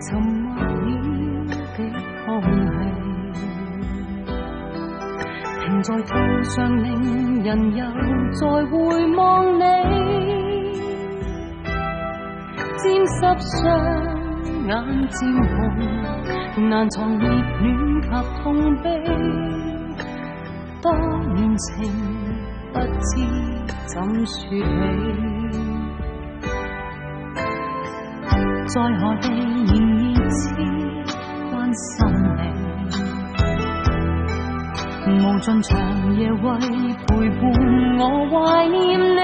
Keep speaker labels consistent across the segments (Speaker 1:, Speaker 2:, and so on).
Speaker 1: 沉默了的空氣，停在途上令人又再回望你，沾濕雙眼漸紅，難藏熱戀及痛悲，多年情不知怎說起。在何地仍熱切關心你，無盡長夜為陪伴我懷念你。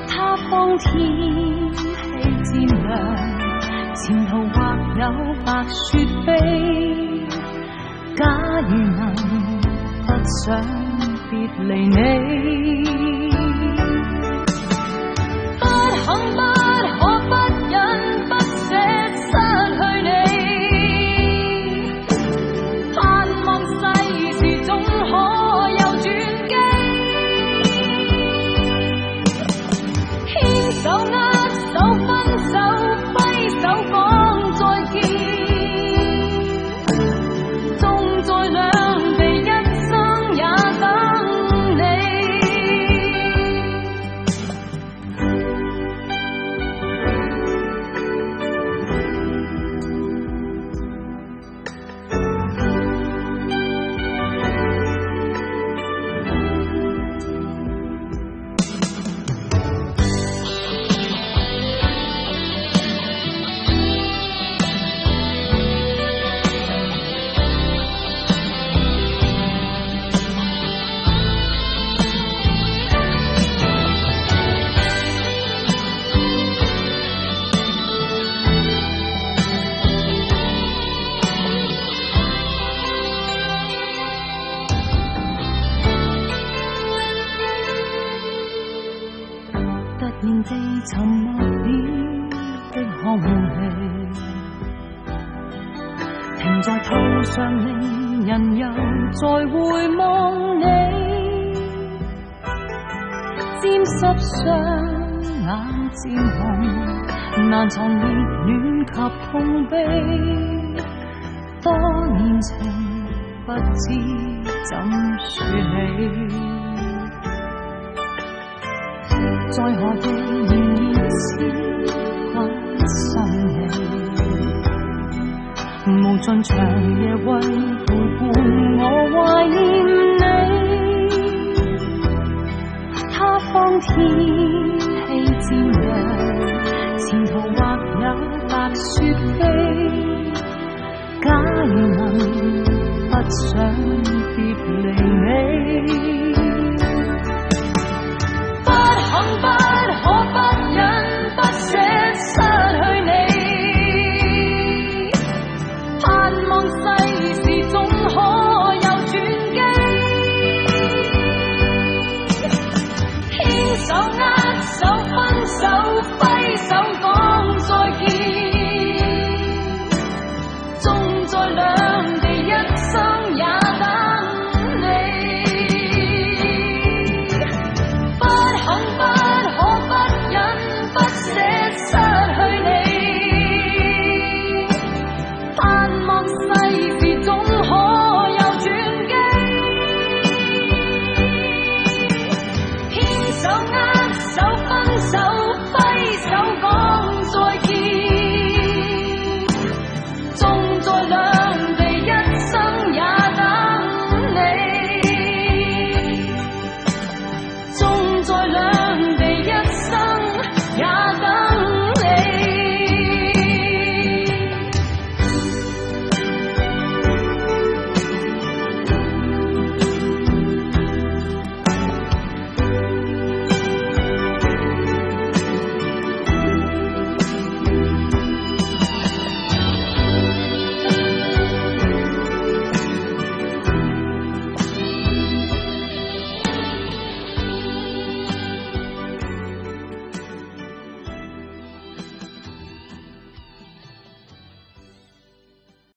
Speaker 1: 他方天氣漸涼，前途或有白雪飛。假如能不想別離你，不可不忍不捨失去你，盼望世事總可有轉機，牽手握手分手揮手講再見，縱在兩地一生也等你。突然地沉默了的空氣，停在途上令人又再回望你，沾濕雙眼漸紅，難藏熱戀及痛悲，多年情不知怎說起。在何地仍熱切關心你，無盡長夜為陪伴我懷念你。他方天氣漸涼，前途或有白雪飛。假如能不想別離你，